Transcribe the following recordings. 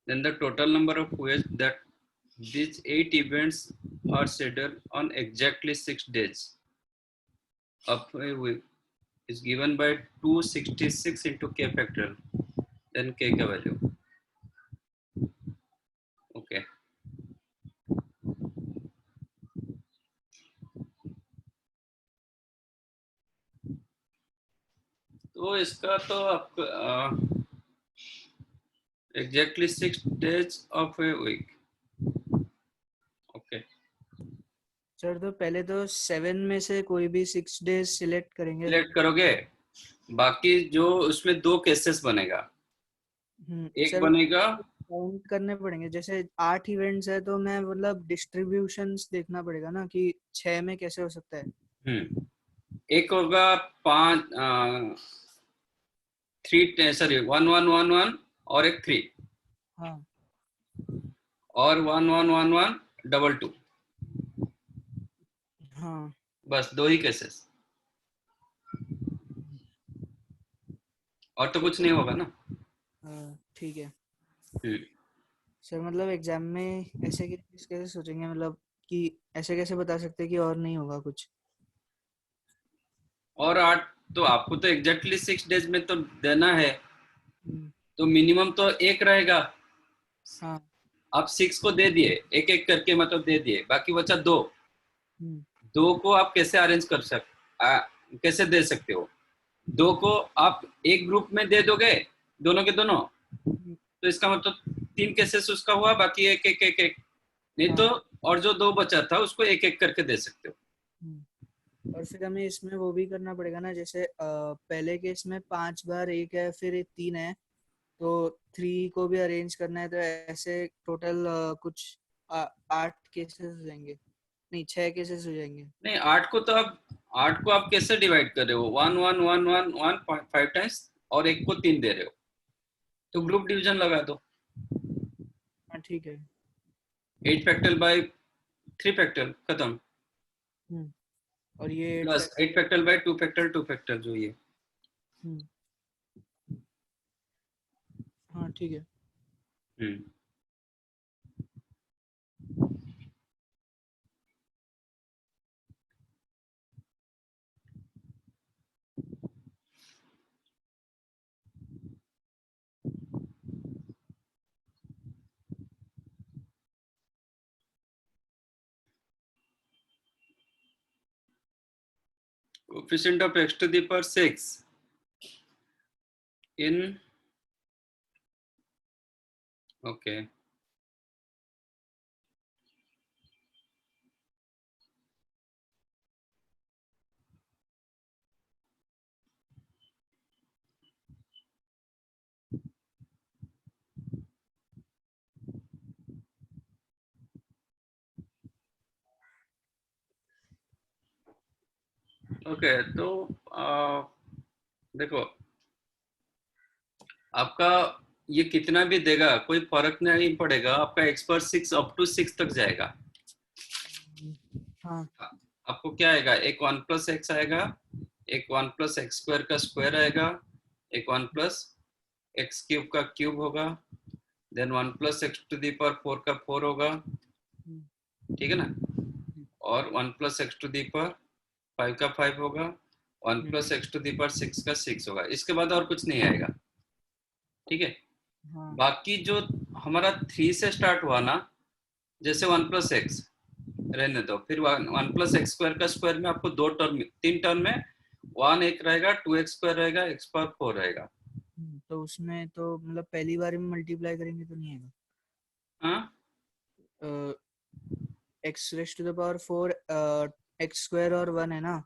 then the total number of ways that these 8 events are scheduled on exactly 6 days of a week is given by 266 into k factorial, then k का value. Okay. तो इसका तो आपको exactly 6 days of a week. Okay. Sir तो पहले तो 7 में से कोई भी 6 डेज सिलेक्ट करेंगे। सिलेक्ट करोगे, बाकी जो उसमें 2 केसेस बनेगा, एक बनेगा काउंट करने पड़ेंगे। जैसे 8 इवेंट्स है तो मैं मतलब डिस्ट्रीब्यूशंस देखना पड़ेगा ना कि 6 में कैसे हो सकता है। एक होगा 3 सॉरी 1 1 1 1 और एक 3, हाँ, और 1 1 1 1 डबल 2, हाँ, बस 2 ही केसेस, और तो कुछ नहीं होगा ना। ठीक है सर। मतलब एग्जाम में ऐसे कैसे सोचेंगे, मतलब कि ऐसे कैसे बता सकते हैं कि और नहीं होगा कुछ। और 8 तो आपको तो एग्जैक्टली 6 डेज में तो देना है, तो मिनिमम तो एक रहेगा। हाँ, आप 6 को दे दिए, एक एक करके मतलब दे दिए, बाकी बचा 2। 2 को आप कैसे अरेंज कर कैसे दे सकते हो? 2 को आप एक ग्रुप में दे दोगे, दोनों के दोनों, तो इसका मतलब 3 केसेस उसका हुआ, बाकी एक एक एक एक नहीं तो, और जो 2 बचा था उसको एक एक करके दे सकते हो। और फिर हमें इसमें वो भी करना पड़ेगा ना, जैसे पहले केस में 5 बार एक है, फिर 3 है, तो 3 को भी अरेंज करना है, तो ऐसे टोटल कुछ 8 केसेस हो जाएंगे, नहीं 6 केसेस हो जाएंगे। नहीं, 8 को आप कैसे डिवाइड कर रहे हो? 1 1 1 1 1 5 टाइम्स, और एक को 3 दे रहे हो, तो ग्रुप डिवीजन लगा दो। हाँ ठीक है। 8 फैक्टोरियल बाय 3 फैक्टोरियल, खत्म। और ये plus 8 factorial by 2 factorial 2 factorial, जो ये। हाँ ठीक है। Coefficient of x to the power 6 in, okay, okay. तो देखो, आपका ये कितना भी देगा कोई फर्क नहीं पड़ेगा, आपका x पर 6 अप टू 6 तक जाएगा। हाँ, आपको क्या आएगा? एक 1 प्लस एक्स आएगा, एक 1 प्लस एक्स स्क्वायर का स्क्वायर आएगा, एक 1 प्लस एक्स क्यूब का क्यूब होगा, then 1 plus x to the power 4 का 4 होगा, ठीक है ना, और 1 plus x to the power 5 का 5 होगा, 1 plus x to the power 6 का 6 होगा। इसके बाद और कुछ नहीं आएगा, ठीक है। बाकी जो हमारा 3 से स्टार्ट हुआ ना, जैसे 1 प्लस एक्स रहने दो, फिर 1 प्लस एक्स स्क्वायर का स्क्वायर में आपको 3 टर्म में 1 एक रहेगा, 2x स्क्वायर रहेगा, x पावर 4 रहेगा। तो उसमें तो मतलब पहली बार में मल्टीप्लाई करेंगे तो नहीं आएगा। हाँ, x raise to the power 4 x square और 1 है ना,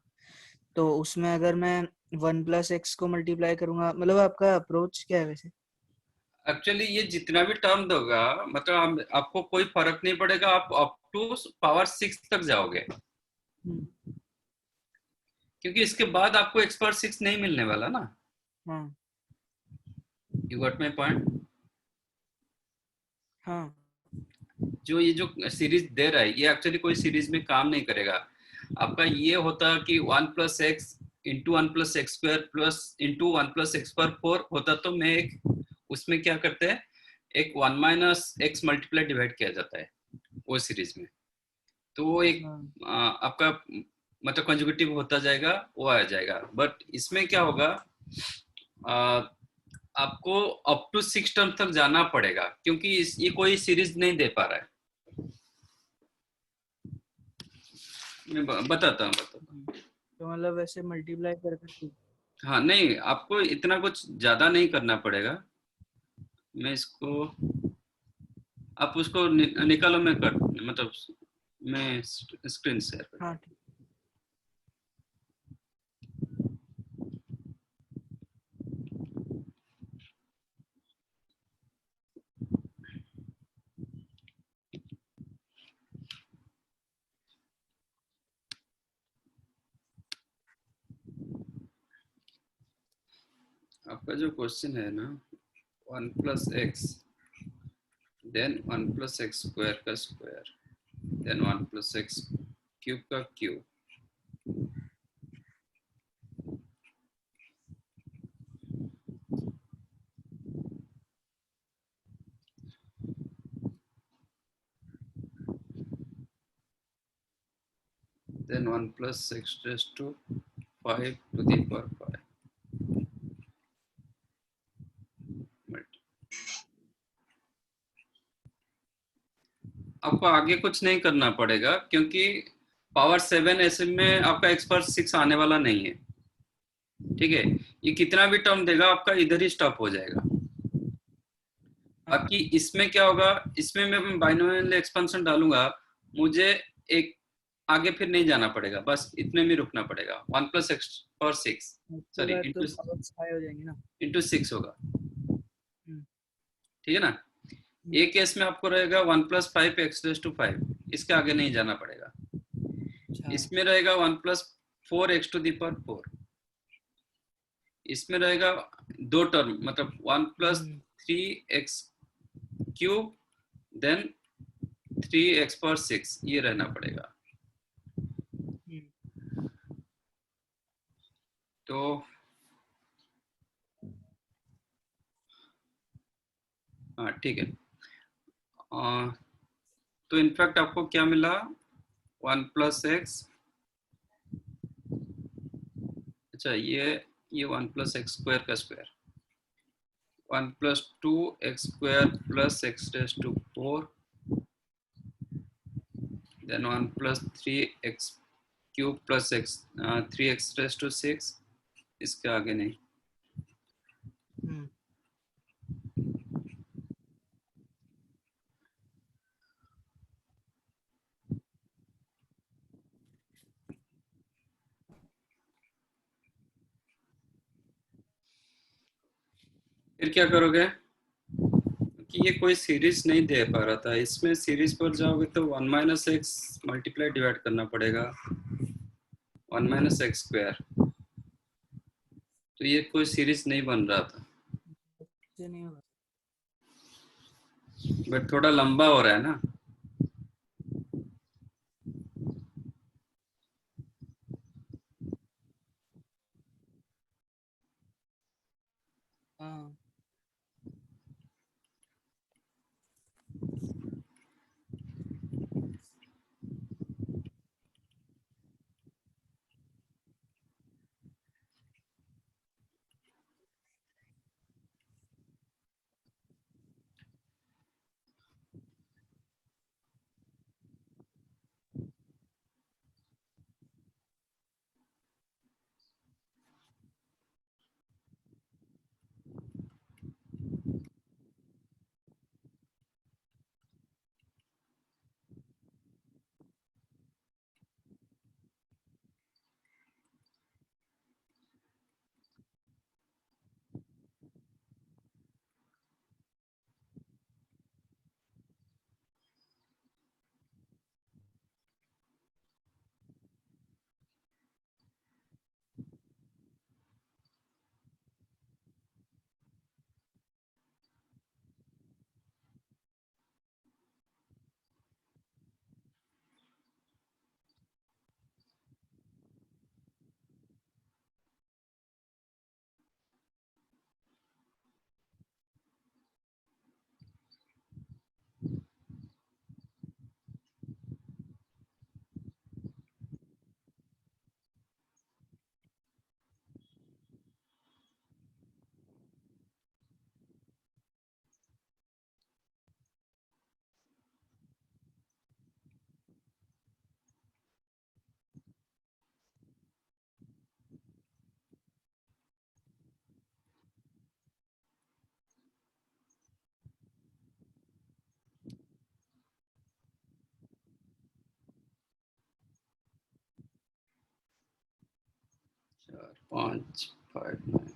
तो उसमें अगर मैं 1 प्लस एक्स को मल्टीप्लाई करूंगा, मतलब आपका अप्रोच क्या है वैसे? एक्चुअली ये जितना भी टर्म दोगा, मतलब आपको कोई फर्क नहीं पड़ेगा, आप अप टू पावर 6 तक जाओगे, क्योंकि इसके बाद आपको x पावर 6 नहीं मिलने वाला ना। You got my point? हाँ, ये जो सीरीज दे रहा है, ये एक्चुअली कोई सीरीज में काम नहीं करेगा। आपका ये होता कि 1 plus x into 1 plus x square plus into 1 plus x पर 4 होता, तो मैं एक उसमें क्या करते हैं, एक 1 माइनस एक्स मल्टीप्लाई डिवाइड किया जाता है वो सीरीज में, तो वो एक हाँ आपका मतलब कंजुगेटिव होता जाएगा, वो आ जाएगा। बट इसमें क्या होगा, आ, आपको अप टू 6 टर्म तक जाना पड़ेगा, क्योंकि ये कोई सीरीज नहीं दे पा रहा है। मैं बताता हूँ। तो मतलब वैसे मल्टीप्लाई कर कर। हाँ नहीं, आपको इतना कुछ ज्यादा नहीं करना पड़ेगा। मैं इसको, आप उसको निकालो, मैं कर मतलब मैं स्क्रीन शेयर कर। हाँ ठीक। आपका जो क्वेश्चन है ना, 1 + x देन 1 + x² का स्क्वायर देन 1 + x³ का क्यूब, then 1 + x⁵ आपको आगे कुछ नहीं करना पड़ेगा, क्योंकि पावर 7 ऐसे में आपका x⁴ आने वाला नहीं है। ठीक है, ये कितना भी टर्म देगा आपका इधर ही स्टॉप हो जाएगा। बाकी इसमें क्या होगा, इसमें मैं बाइनोमियल एक्सपेंशन डालूंगा, मुझे एक आगे फिर नहीं जाना पड़ेगा, बस इतने में रुकना पड़ेगा। 1 + x⁴ उसके सॉरी बाद तो इंटू पावर्स हाई हो जाएंगी ना। इंटू 6 होगा। हम्म, ठीक है ना। एक केस में आपको रहेगा 1 + 5 x⁵ इसके आगे नहीं जाना पड़ेगा। अच्छा। इसमें रहेगा 1 + 4 x⁴ इसमें रहेगा दो टर्म, मतलब 1 + 3 x³ देन 3 x⁴ ये रहना पड़ेगा। तो हाँ ठीक है। तो इनफैक्ट आपको क्या मिला, 1 + x, अच्छा ये 1 + x² का square, 1 + 2 x² + x⁴, then 1 + 3 x³ + 3 x⁶, इसके आगे नहीं। फिर क्या करोगे कि ये कोई सीरीज नहीं दे पा रहा था, इसमें सीरीज पर जाओगे तो 1 - x मल्टीप्लाई डिवाइड करना पड़ेगा 1 - x², तो ये कोई सीरीज नहीं बन रहा था। ये नहीं होगा। बट थोड़ा लंबा हो रहा है ना। हाँ 559।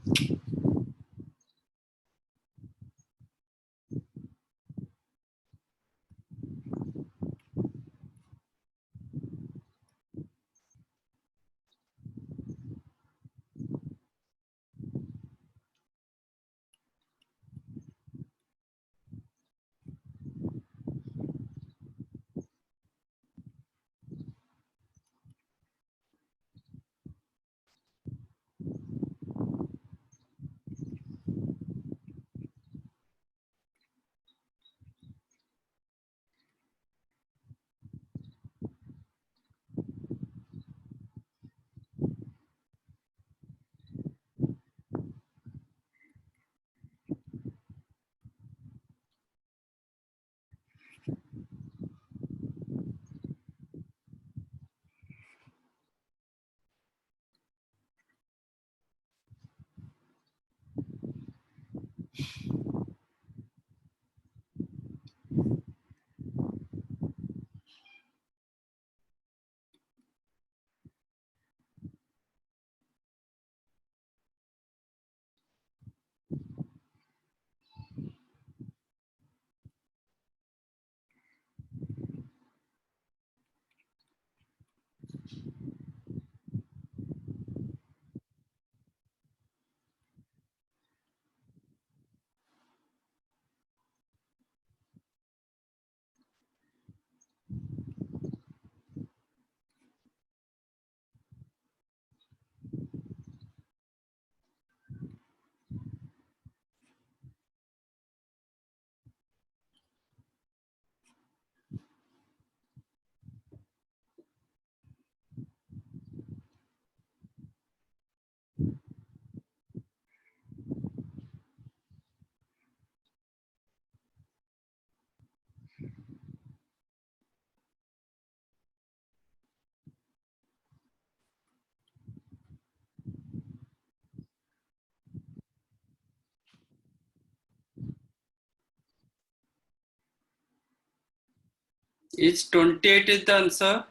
Is 28 is the answer?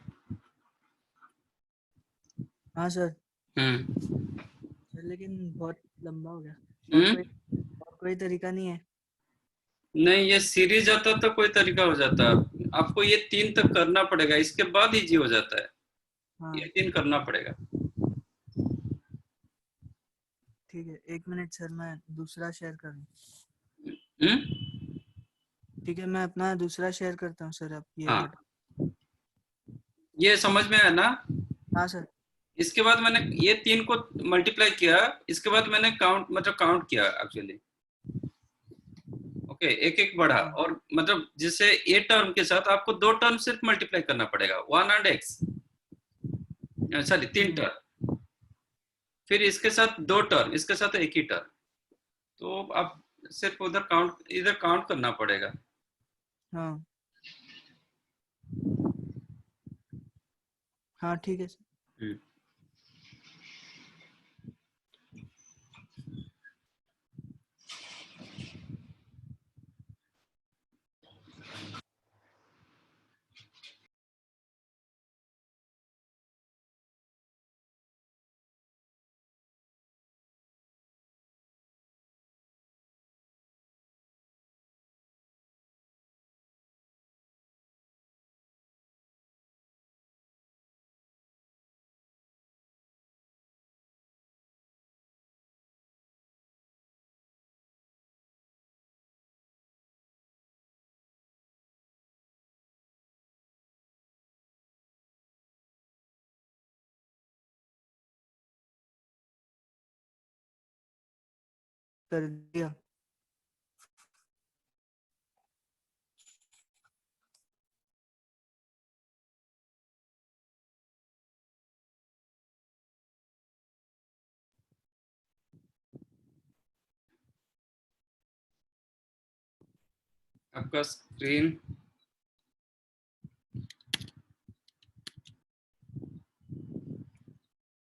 हाँ सर। हम्म। लेकिन बहुत लंबा हो गया। हम्म। और कोई तरीका नहीं है? नहीं, ये सीरीज होता तो कोई तरीका हो जाता। आपको ये 3 तक करना पड़ेगा, इसके बाद इजी हो जाता है। हाँ ये 3 करना पड़ेगा। ठीक है, 1 मिनट सर, मैं दूसरा शेयर कर लूँ। हम्म। ठीक है, मैं अपना दूसरा शेयर करता हूँ सर, अब ये हाँ, बटन। ये समझ में आया ना? हाँ सर। इसके बाद मैंने ये 3 को मल्टीप्लाई किया, इसके बाद मैंने काउंट किया एक्चुअली। ओके, एक एक बढ़ा, हाँ और मतलब जिससे ए टर्म के साथ आपको 2 टर्म सिर्फ मल्टीप्लाई करना पड़ेगा, 1 and x, sorry 3 hmm, term. फिर इसके साथ 2 टर्म, इसके साथ एक ही टर्म। तो आप सिर्फ इधर काउंट करना पड़ेगा। हाँ हाँ ठीक है सर। हम्म। कर दिया। आपका स्क्रीन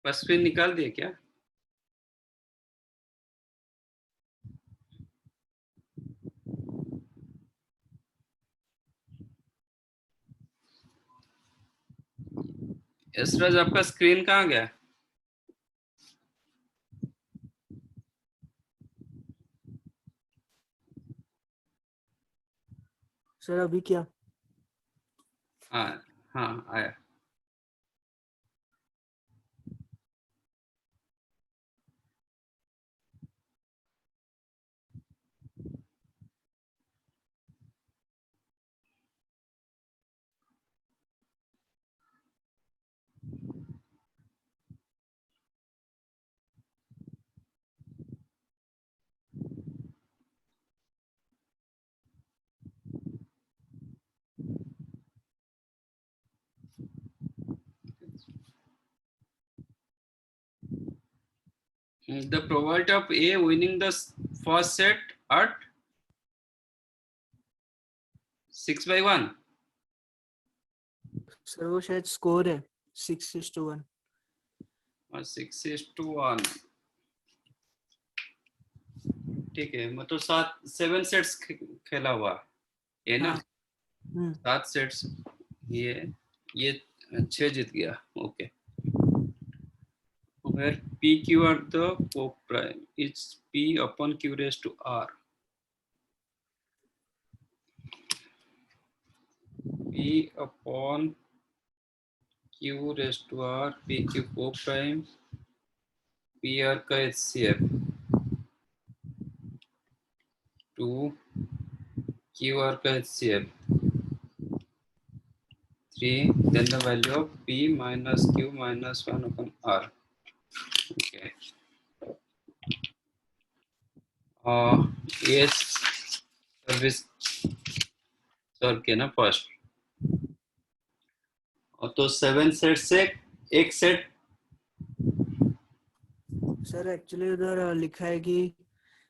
बस स्क्रीन निकाल दिए क्या? यशराज, आपका स्क्रीन कहाँ गया? सर अभी क्या? हाँ हाँ आया। The probability of A winning the first set at 6/1। Sir वो शायद स्कोर है 6-1। और 6:1। ठीक है, मतलब 7 सेट्स खेला हुआ ये ना। हाँ। 7 सेट्स। ये 6 जीत गया। Okay. Where PQ are the co-prime, it's P upon Q raised to R. P upon Q raised to R, PQ co-prime, PR का HCF 2, QR का HCF 3, then the value of P minus Q minus 1 upon R. Okay. Yes, service serve किया ना first. और तो 7 set से एक set. Sir actually उधर लिखा है कि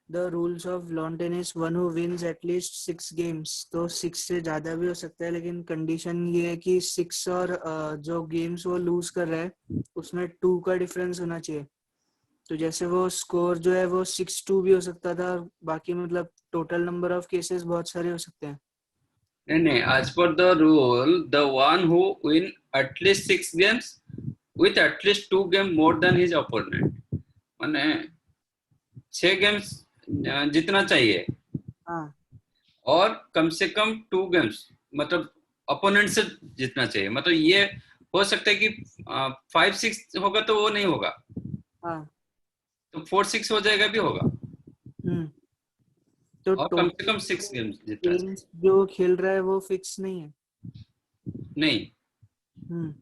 the rules of lawn tennis one who wins at least 6 games, तो 6 से ज्यादा भी हो सकता है, लेकिन कंडीशन ये है कि 6 और जो गेम्स वो लूज कर रहा है उसमें 2 का डिफरेंस होना चाहिए। तो जैसे वो स्कोर जो है वो 6-2 भी हो सकता था, और बाकी मतलब टोटल नंबर ऑफ केसेस बहुत सारे हो सकते हैं। नहीं, as per the rule, the one who win at least 6 games with at least 2 games more than his opponent, माने 6 गेम्स जीतना चाहिए हाँ और कम से कम 2 गेम्स मतलब अपोनेंट से जीतना चाहिए। मतलब ये हो सकता है कि 5-6 होगा तो वो नहीं होगा, हाँ। तो 4-6 हो जाएगा भी होगा। तो और कम से कम 6 गेम्स जीतना चाहिए। गेम्स जो खेल रहा है वो फिक्स नहीं है। नहीं, हम्म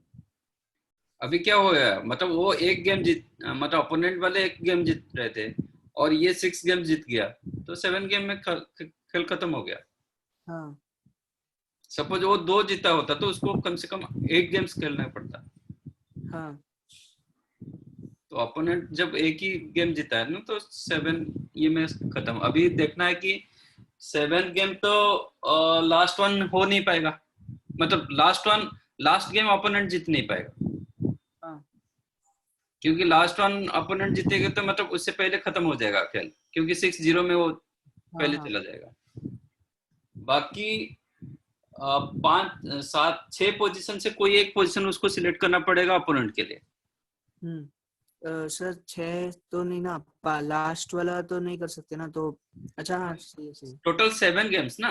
अभी क्या हो गया, मतलब वो एक गेम जीत मतलब अपोनेंट वाले एक गेम जीत रहे थे और ये 6 गेम जीत गया, तो 7 गेम में खेल खत्म हो गया। हाँ सपोज वो 2 जीता होता तो उसको कम से कम 8 गेम्स खेलना पड़ता। हाँ। तो अपोनेंट जब एक ही गेम जीता है ना तो 7 ये मैच खत्म। अभी देखना है कि 7 गेम तो लास्ट वन हो नहीं पाएगा, मतलब लास्ट गेम अपोनेंट जीत नहीं पाएगा, हाँ क्योंकि लास्ट वन अपोनेंट जीतेगा तो मतलब उससे पहले खत्म हो जाएगा खेल, क्योंकि 6-0 में वो हाँ पहले हाँ। चला जाएगा। बाकी 5-7-6 पोजीशन से कोई एक पोजीशन उसको सिलेक्ट करना पड़ेगा अपोनेंट के लिए। सर 6 तो नहीं ना, लास्ट वाला तो नहीं कर सकते ना, तो अच्छा हाँ सही है, सही है। टोटल 7 गेम्स ना।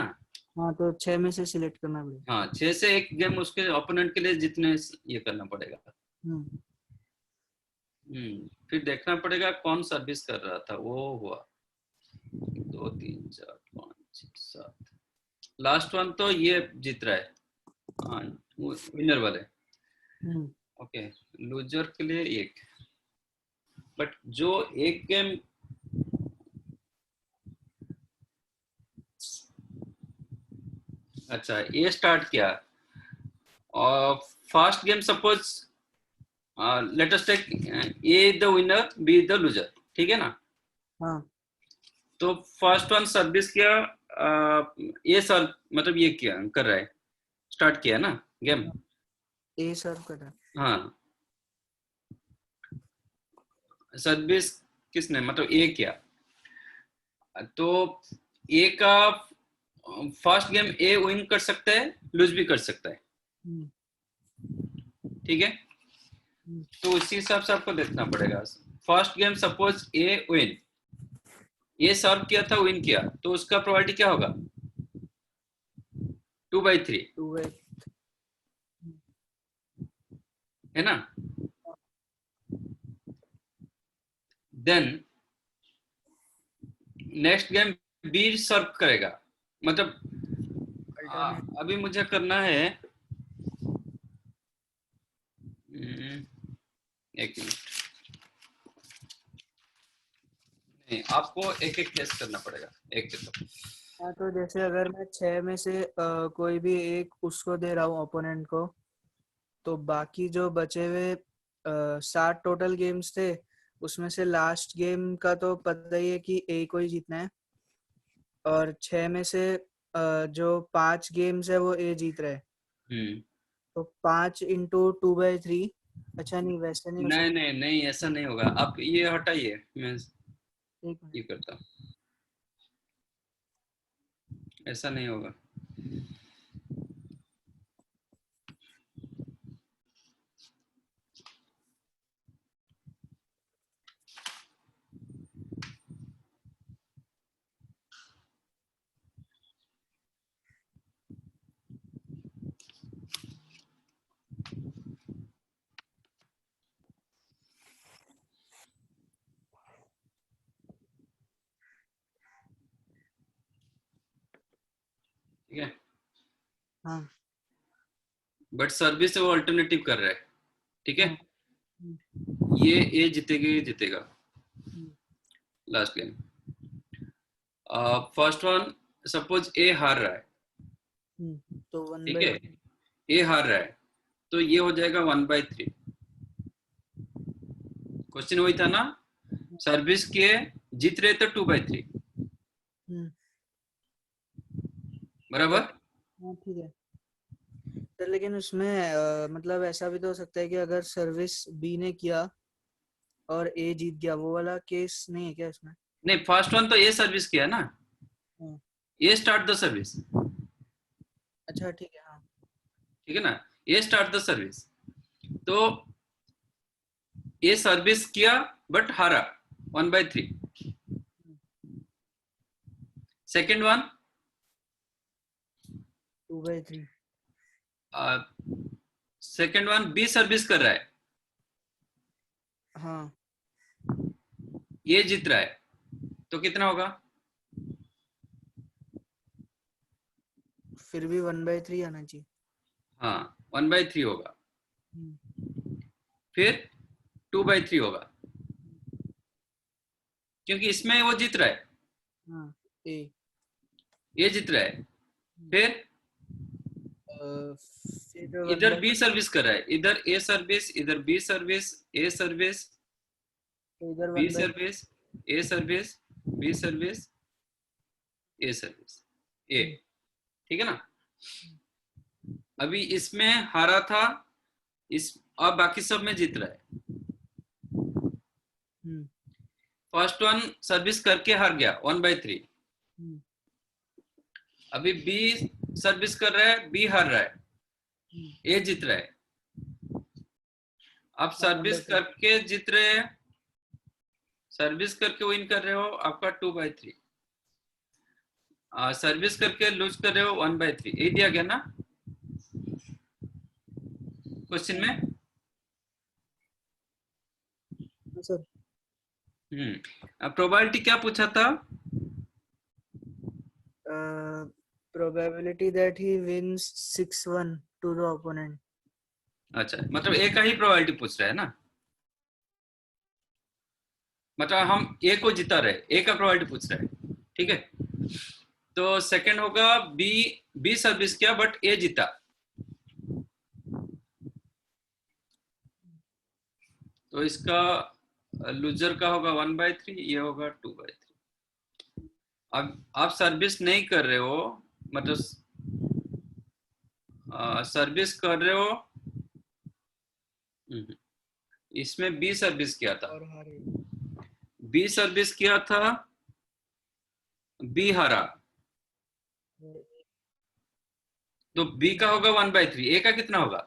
हाँ तो 6 में से सिलेक्ट करना पड़ेगा। हाँ, 6 से एक गेम उसके ओपोनेंट के लिए जितने ये करना पड़ेगा। हम्म फिर देखना पड़ेगा कौन सर्विस कर रहा था। वो हुआ 2 3 4 5 6 7, लास्ट वन तो ये जीत रहा है। हाँ, विनर वाले। हम्म ओके, लूजर के लिए एक, बट जो एक गेम अच्छा ये स्टार्ट किया और first game suppose let us take A the winner B the loser, ठीक है ना। हाँ। तो फर्स्ट वन सर्विस किया, ये सर मतलब ये किया कर रहा है, स्टार्ट किया ना गेम। ए सर्व कर रहा है। हाँ, सर्विस किसने मतलब ए किया, तो ए का फर्स्ट गेम ए विन कर सकता है, लूज भी कर सकता है, हम्म ठीक है। हम्म तो उसी हिसाब से आपको देखना पड़ेगा। First game suppose a win, ये सर्व किया था विन किया, तो उसका प्रोबेबिलिटी क्या होगा, 2/3 2/3 है ना। Then next game B serve करेगा, मतलब अल्टरनेट। अभी मुझे करना है, एक मिनट, नहीं आपको एक एक केस करना पड़ेगा, एक तो हाँ, तो जैसे अगर मैं 6 में से कोई भी एक उसको दे रहा हूँ ओपोनेंट को, तो बाकी जो बचे हुए 7 टोटल गेम्स थे, उसमें से लास्ट गेम का तो पता ही है कि ए को ही जीतना है, और 6 में से जो 5 गेम्स है वो ए जीत रहा है, हम्म, तो 5 इंटू 2/3। अच्छा नहीं, वैसे नहीं हो नहीं सकता। नहीं नहीं ऐसा नहीं होगा, आप ये हटाइए, मैं एक मिनट। ये करता हूँ, ऐसा नहीं होगा। ठीक है, हाँ बट सर्विस से वो अल्टरनेटिव कर रहा है, ठीक है। हाँ। हम्म, ये ए जीतेगा, ये जीतेगा hmm, last game. First one, suppose A हार रहा है, तो वन ठीक बाई है, ए हार रहा है, तो ये हो जाएगा 1/3। क्वेश्चन वही था ना, सर्विस के जीत रहे तो 2/3, बराबर। हाँ ठीक है। तो लेकिन उसमें मतलब ऐसा भी तो हो सकता है कि अगर सर्विस बी ने किया और ए जीत गया, वो वाला केस नहीं है क्या इसमें? नहीं, फर्स्ट वन तो ए सर्विस किया ना, हाँ, ए स्टार्ट द सर्विस, अच्छा ठीक है। हाँ ठीक है ना, ए स्टार्ट द सर्विस, तो ए सर्विस किया बट हारा 1/3। Second one, 2/3। Second one B service कर रहा है, हाँ, ये जीत रहा है, तो कितना होगा? फिर भी 1/3 आना चाहिए। हाँ, 1/3 होगा, हम्म, फिर 2/3 होगा, क्योंकि इसमें वो जीत रहा है, हाँ ए। ये जीत रहा है, फिर फिर वन इधर बाई बी सर्विस कर रहा है, इधर ए सर्विस, इधर बी सर्विस, ए सर्विस, तो इधर B 1/3। Service, A service, B service, A service, A, ठीक है ना। अभी इसमें हारा था, इस अब बाकी सब में जीत रहा है। हम्म, फर्स्ट वन सर्विस करके हार गया 1/3, हम्म, अभी बी सर्विस कर रहा है, बी हार रहा है, हम्म, ए जीत रहा है। आप हाँ, वन सर्विस बाई थ्री करके जीत रहे हैं, सर्विस करके विन कर रहे हो, आपका 2/3, सर्विस करके लूज कर रहे हो 1/3, ये दिया गया ना क्वेश्चन में। सर। प्रोबेबिलिटी क्या पूछा था? Probability that he wins 6-1 to the opponent. अच्छा, मतलब ए का ही प्रोबेबिलिटी पूछ रहा है ना, मतलब हम ए को जिता रहे, ए का प्रोबेबिलिटी पूछ रहा है, ठीक है। तो सेकंड होगा बी, बी सर्विस किया बट ए जीता, तो इसका लूजर का होगा 1/3, ये होगा 2/3। अब आप सर्विस नहीं कर रहे हो, मतलब सर्विस कर रहे हो, इसमें बी सर्विस किया था, और हारे। बी सर्विस किया था, बी हारा, तो बी का होगा 1/3, ए का कितना होगा?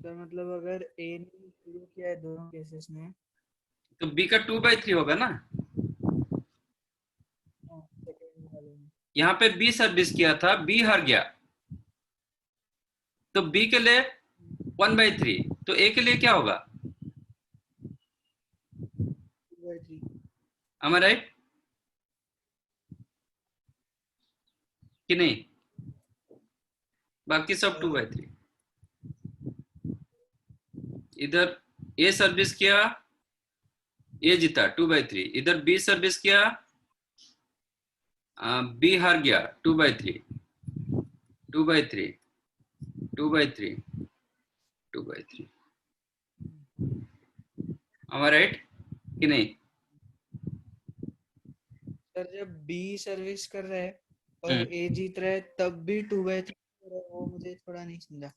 तो मतलब अगर ए ने शुरू किया है दोनों केसेस में। तो बी का 2/3 होगा ना, यहाँ पे बी सर्विस किया था, बी हार गया, तो बी के लिए 1/3, तो ए के लिए क्या होगा? 2/3। am I right कि नहीं? बाकी सब 2/3। इधर ए सर्विस किया, ए जीता 2/3, इधर बी सर्विस किया, बी हार गया 2/3, 2/3, 2/3, 2/3। am I right कि नहीं? सर जब बी सर्विस कर रहा है और ए जीत रहा है तब भी 2/3 हो रहा है, वो मुझे थोड़ा नहीं समझा।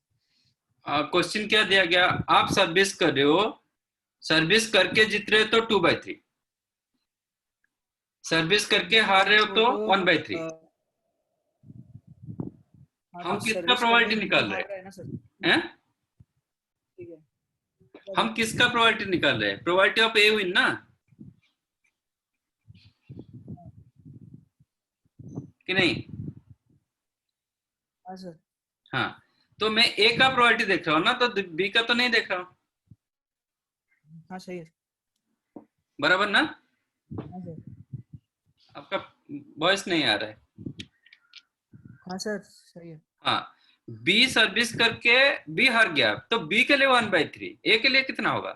क्वेश्चन क्या दिया गया? आप सर्विस कर रहे हो, सर्विस करके जीत रहे हो तो 2/3, सर्विस करके हार रहे हो तो 1/3। हाँ हम तो किसका सर्विस करके प्रोबेबिलिटी बी निकाल हार रहे रहा है ना सर। हैं? ठीक है, हम किसका प्रोबेबिलिटी निकाल रहे हैं? प्रोबेबिलिटी ऑफ ए विन ना, कि नहीं? हाँ सर। हाँ, तो मैं ए का प्रोबेबिलिटी देख रहा हूँ ना, तो बी का तो नहीं देख रहा हूँ, हाँ सही है। बराबर ना? हाँ सर। आपका वॉइस नहीं आ रहा है। हाँ सर सही है। हाँ, बी सर्विस करके बी हार गया, तो बी के लिए 1/3, ए के लिए कितना होगा?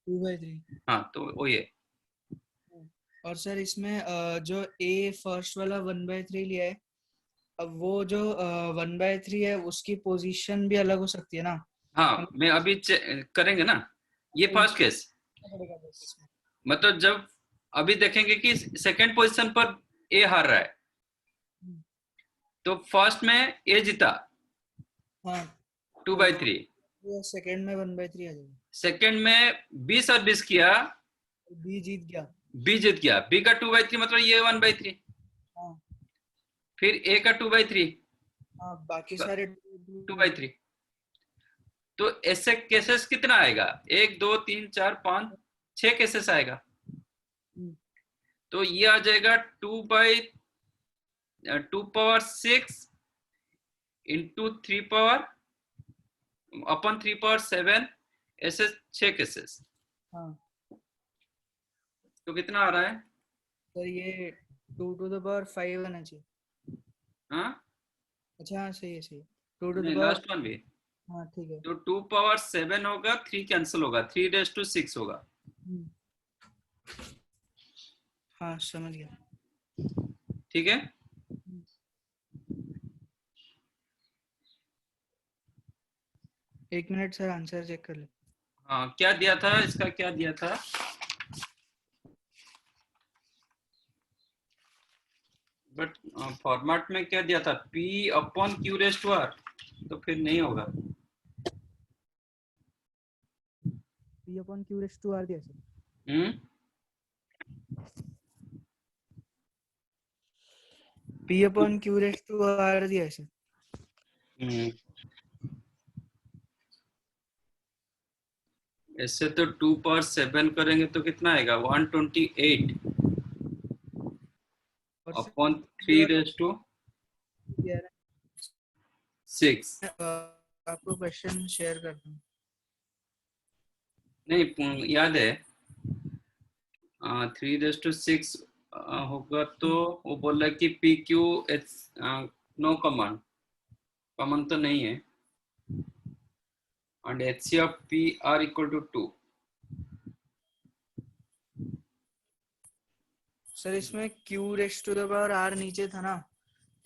2/3। हाँ, तो वो ये और सर इसमें जो ए फर्स्ट वाला 1/3 लिया है, अब वो जो 1/3 है उसकी पोजीशन भी अलग हो सकती है ना। हाँ, मैं अभी करेंगे ना, ये फर्स्ट केस। पड़ेगा बस इसमें। मतलब जब अभी देखेंगे कि सेकंड पोजीशन पर ए हार रहा है, तो फर्स्ट में ए जीता हाँ 2/3, तो सेकंड में 1/3 आ जाएगा। सेकंड में बी सर्विस किया, बी जीत गया। बी जीत गया, बी का 2/3 मतलब ये 1/3, हाँ फिर ए का 2/3, हाँ बाकी सारे 2/3। तो ऐसे केसेस कितना आएगा? 1 2 3 4 5 6 केसेस आएगा, तो ये आ जाएगा 2/6 इंटू 3/7, ऐसे 6 केसेस। हाँ तो कितना आ रहा है? सर ये 2 to the power 5 आना चाहिए। हाँ, अच्छा हाँ सही है सही है। 2 to the नहीं, power। लास्ट वन भी। हाँ ठीक है। तो 2/7 होगा, 3 कैंसिल होगा, 3/6 होगा। हाँ समझ गया। ठीक है, 1 मिनट सर आंसर चेक कर ले। हाँ, क्या दिया था इसका, क्या दिया था? बट फॉर्मेट में क्या दिया था? P/Q⁻R, तो फिर नहीं होगा। P/Q⁻R दिया सर। P/Q⁻R दिया है सर। ऐसे तो 2/7 करेंगे तो कितना आएगा? 128 और अपॉन 3/6। आपको क्वेश्चन शेयर कर दूं। नहीं, याद है, 3/6 होगा, तो वो बोल रहा है कि PQ नो कॉमन, कॉमन तो नहीं है, and HCF/PR equal to 2। Sir इसमें Q⁻R नीचे था ना,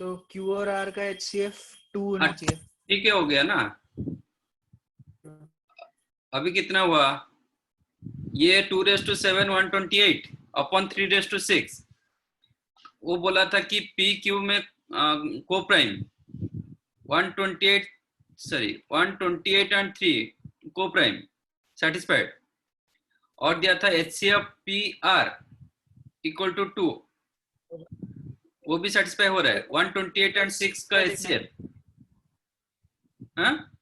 तो Q और R का HCF 2 होना चाहिए। ठीक है, हो गया ना? अभी कितना हुआ? ये 2/7 128 अपॉन 3/6। वो बोला था कि PQ में को प्राइम 128, सॉरी 128 एंड 3 को प्राइम सेटिस्फाइड, और दिया था HCF/PR इक्वल टू 2, वो भी सेटिस्फाई हो रहा है। 128 एंड 6 का HCF, हाँ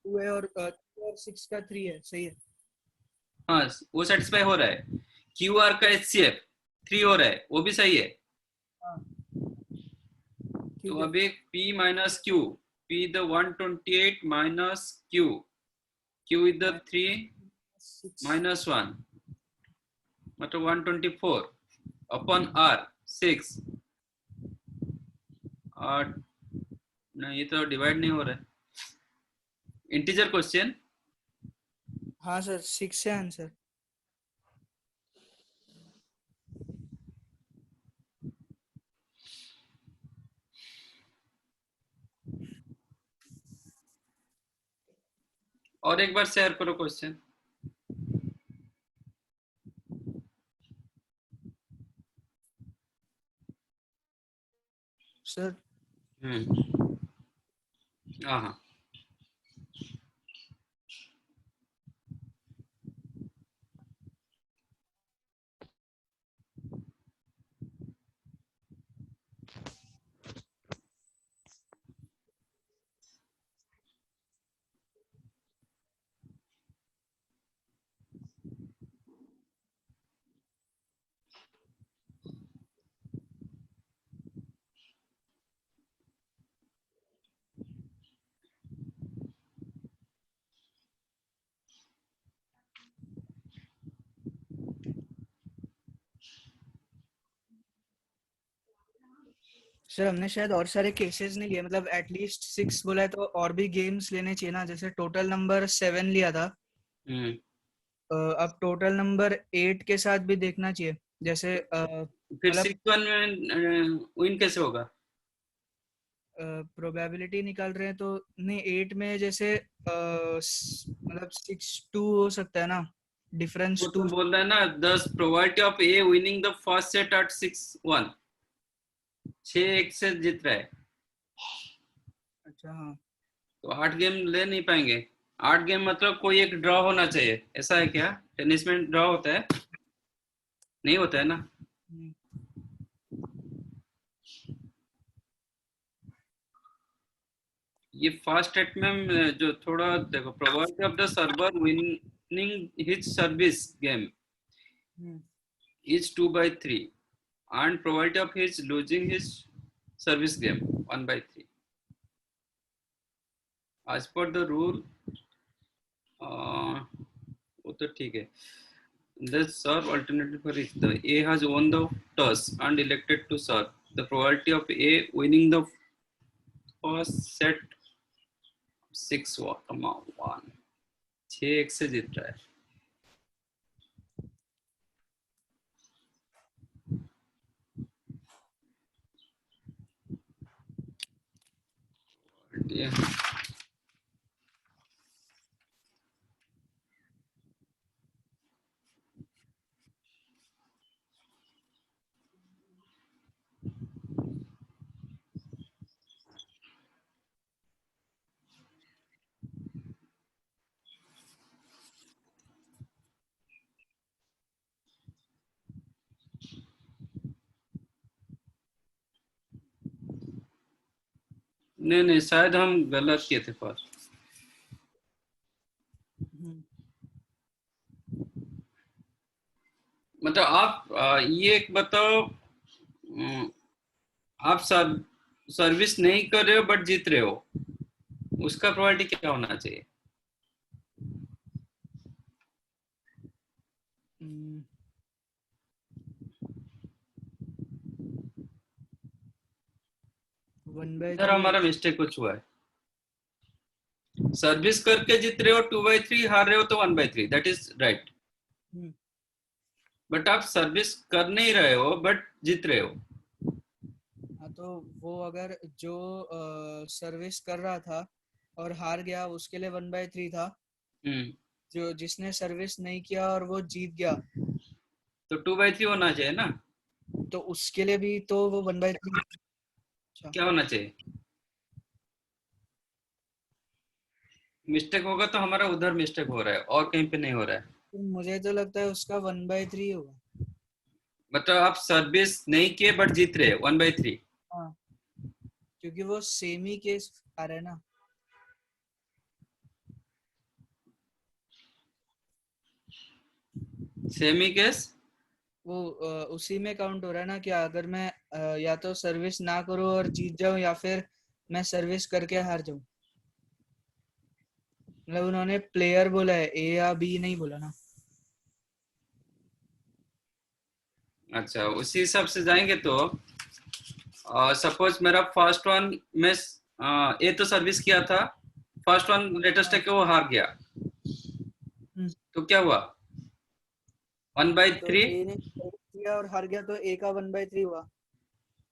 2 है और 6 का 3 है, सही है। हाँ, वो सेटिस्फाई हो रहा है। QR का HCF 3 हो रहा है, वो भी सही है। हाँ तो है। अभी P minus Q, P the 128 minus Q, Q is the 3 minus 1, मतलब 124 upon R 6, और नहीं ये तो डिवाइड नहीं हो रहा है, इंटीजर क्वेश्चन। हाँ सर, 6 है आंसर। और एक बार शेयर करो क्वेश्चन। सर हाँ हाँ। सर हमने शायद और सारे केसेस नहीं लिए, मतलब एटलीस्ट 6 बोला है तो और भी गेम्स लेने चाहिए ना। जैसे टोटल नंबर 7 लिया था, अब टोटल नंबर 8 के साथ भी देखना चाहिए। जैसे फिर मतलब 6-1 में विन कैसे होगा? प्रोबेबिलिटी निकाल रहे हैं तो नहीं, 8 में जैसे मतलब 6-2 हो सकता है ना, वो डिफरेंस तो 2। बोल रहा है ना, 10 probability of A winning the first set at 6-1, 6-1 से जीत रहा है। अच्छा हाँ। तो 8 गेम ले नहीं पाएंगे। 8 गेम मतलब कोई एक ड्रॉ होना चाहिए, ऐसा है क्या? टेनिस में ड्रॉ होता है? नहीं होता है ना। हम्म, ये फर्स्ट सेट में जो थोड़ा देखो, probability of the server winning his service game hmm, is 2/3 and probability of his losing his service game 1/3 as per the rule। वो तो ठीक है। The serve alternative for each, the A has won the toss and elected to serve, the probability of A winning the first set 6-1, 6-1 से जीत रहा है। ये नहीं नहीं, शायद हम गलत किए थे फर्स्ट। हम्म। मतलब आप ये एक बताओ, आप सर्विस नहीं कर रहे हो बट जीत रहे हो, उसका प्रोबेबिलिटी क्या होना चाहिए? हम्म, 1/3 इधर हमारा मिस्टेक कुछ हुआ है। सर्विस करके जीत रहे हो 2/3, हार रहे हो तो 1/3, that is right. Hmm. But आप सर्विस कर नहीं रहे हो बट जीत रहे हो। हाँ तो वो अगर जो सर्विस कर रहा था और हार गया, उसके लिए 1/3 था। हम्म। जो जिसने सर्विस नहीं किया और वो जीत गया, तो 2/3 होना चाहिए ना। तो उसके लिए भी तो वो 1/3। अच्छा, क्या होना चाहिए? मिस्टेक होगा तो हमारा उधर मिस्टेक हो रहा है और कहीं पे नहीं हो रहा है। तो मुझे तो लगता है उसका 1/3 होगा। मतलब आप सर्विस नहीं किए बट जीत रहे 1/3। हाँ, क्योंकि वो सेम ही केस आ रहा है ना। Semi case. वो उसी में काउंट हो रहा है ना कि अगर मैं या तो सर्विस ना करूँ और जीत जाऊं या फिर मैं सर्विस करके हार जाऊं। मतलब उन्होंने प्लेयर बोला है, ए या बी नहीं बोला ना। अच्छा, उसी हिसाब से जाएंगे तो सपोज मेरा फर्स्ट वन में ए तो सर्विस किया था, फर्स्ट वन लेटेस्ट है हाँ। कि वो हार गया, हम्म, तो क्या हुआ? 1/3। तो ए ने सर्विस किया और हार गया तो ए का 1/3 हुआ।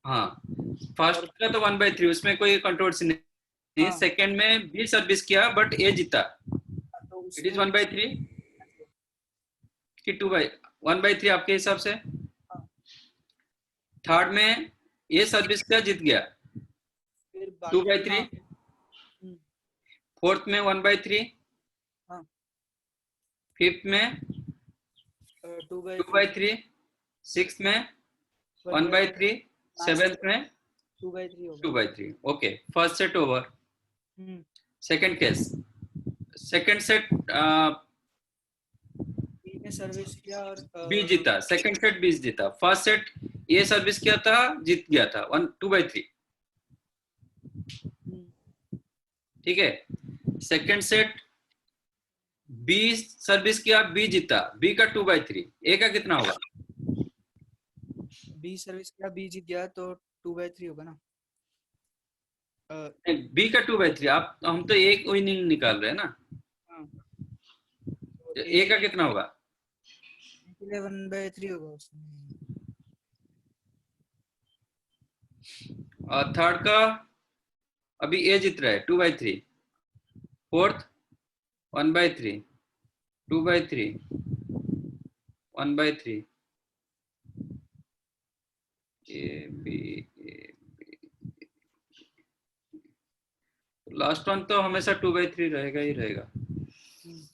हाँ, और फर्स्ट का तो 1/3, उसमें कोई कंट्रोवर्सी नहीं। हाँ, सेकंड में भी सर्विस किया बट ए जीता, तो इट इज उसमें 1/3 कि 1/3 आपके हिसाब से? हाँ, थर्ड में ए सर्विस किया, जीत गया, फिर टू बाकी बाई थ्री हाँ। हम्म, फोर्थ में 1/3, हाँ, फिफ्थ में 2/3, 2/3, सिक्स में one 1/3, by three last seventh में 2/3 टू होगा। By three okay, first set over. Hmm, second case, second set B ने सर्विस किया और बी जीता, सेकंड सेट बी जीता, फर्स्ट सेट ए सर्विस किया था, जीत गया था 2/3। हम्म, ठीक है, सेकंड सेट बी सर्विस किया, बी जीता, बी का 2/3, ए का कितना होगा? बी सर्विस किया, बी जीत गया तो 2/3 होगा ना। अ, बी का 2/3, आप हम तो एक विनिंग निकाल रहे हैं ना, हाँ, तो ए का कितना होगा? के लिए 1/3 होगा उसमें। और थर्ड का अभी ए जीत रहा है 2/3, fourth 1/3, 2/3, 1/3, A B, A last one तो हमेशा 2/3 रहेगा ही रहेगा। हम्म,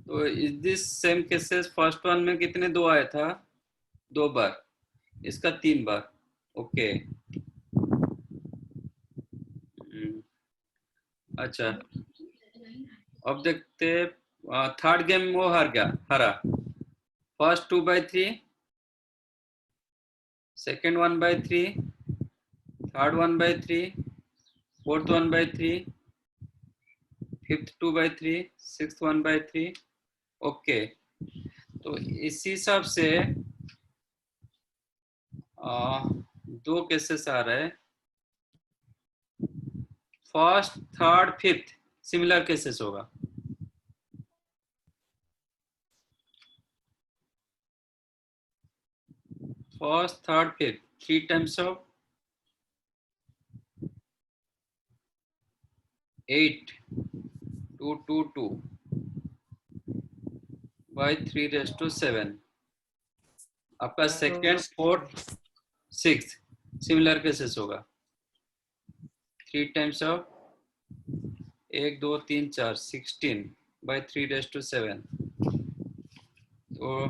तो इस this same cases, first one में कितने दो आया था? 2 बार, इसका 3 बार। ओके। अच्छा, अब देखते, थर्ड गेम वो हार गया, हारा। First 2/3, second 1/3, third 1/3, fourth 1/3, fifth 2/3, six 1/3। Okay, तो इसी हिसाब से दो केसेस आ रहे हैं, first third fifth similar cases होगा। First third fifth, 3 times of 8, 2, 2, 2 by 3⁻⁷। आपका या तो second fourth six similar cases होगा, 3 times of 1, 2, 3, 4, 16 by 3⁻⁷। तो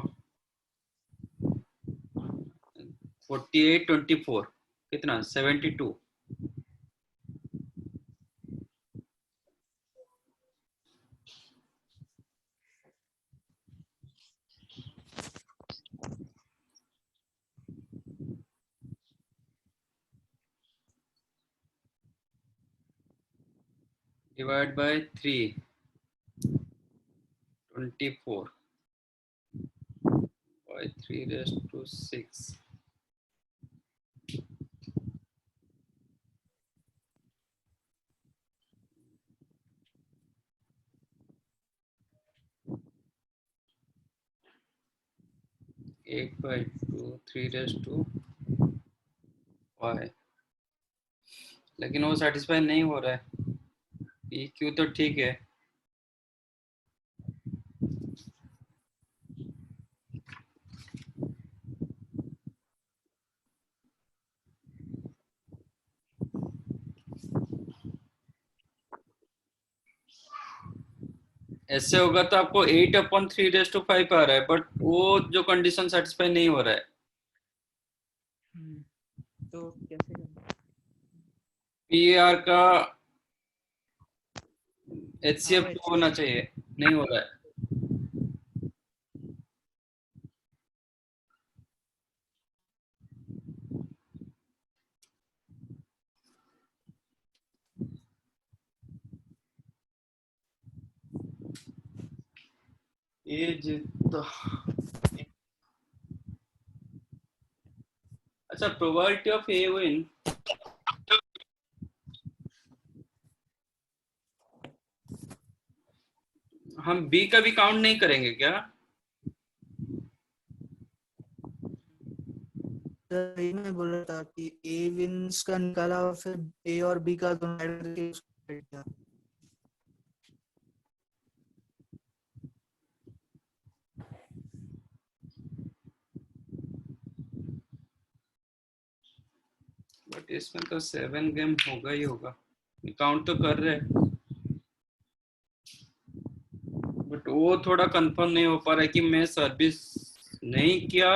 48, 24 कितना, 72। Divide by 3, 24 by 3⁻⁶। एक बाई टू 3⁻⁵। लेकिन वो सेटिस्फाई नहीं हो रहा है, पी क्यू तो ठीक है। ऐसे होगा तो आपको 8/3⁵ आ रहा है, बट वो जो कंडीशन सेटिस्फाई नहीं हो रहा है। तो कैसे करना। पी आर का हाँ HCF वो 2 होना चाहिए, नहीं हो रहा है। एज तो अच्छा, प्रोबेबिलिटी ऑफ ए विन, हम बी का भी काउंट नहीं करेंगे क्या? यही मैं बोल रहा था कि ए विन्स का निकाला और फिर ए और बी का दोनों ऐड करके उसको ऐड किया। बट इसमें तो 7 गेम होगा ही होगा, काउंट तो कर रहे हैं, बट वो थोड़ा कंफर्म नहीं हो पा रहा है कि मैं सर्विस नहीं किया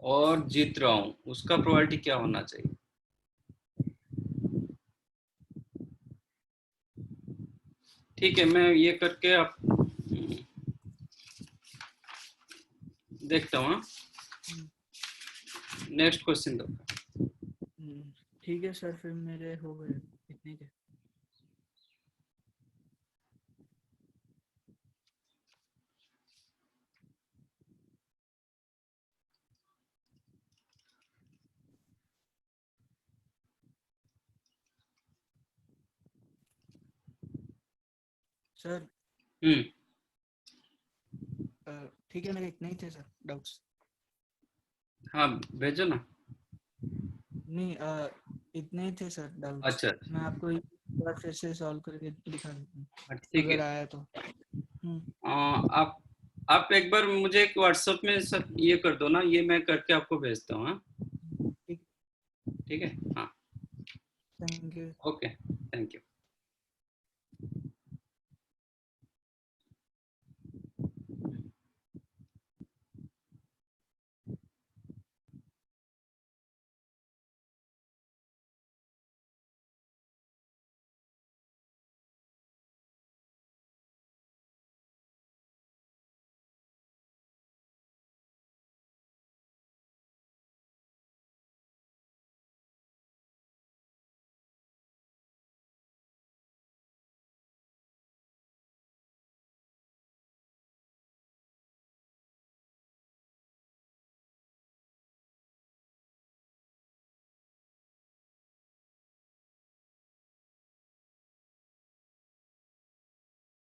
और जीत रहा हूँ, उसका प्रोबेबिलिटी क्या होना चाहिए? ठीक है, मैं ये करके आप देखता हूँ। नेक्स्ट क्वेश्चन दो। ठीक है सर, फिर मेरे हो गए इतने के। सर ठीक है, मेरे इतने ही थे सर डाउट्स। हाँ भेजो ना। नहीं इतने ही थे सर डाउट्स। अच्छा मैं आपको एक बार फिर से सॉल्व करके दिखा देता हूँ ठीक है। अगर आया तो। आप एक बार मुझे एक व्हाट्सएप में सब ये कर दो ना, ये मैं करके आपको भेजता हूँ। हाँ ठीक ठीक है, हाँ thank you. Okay, thank you.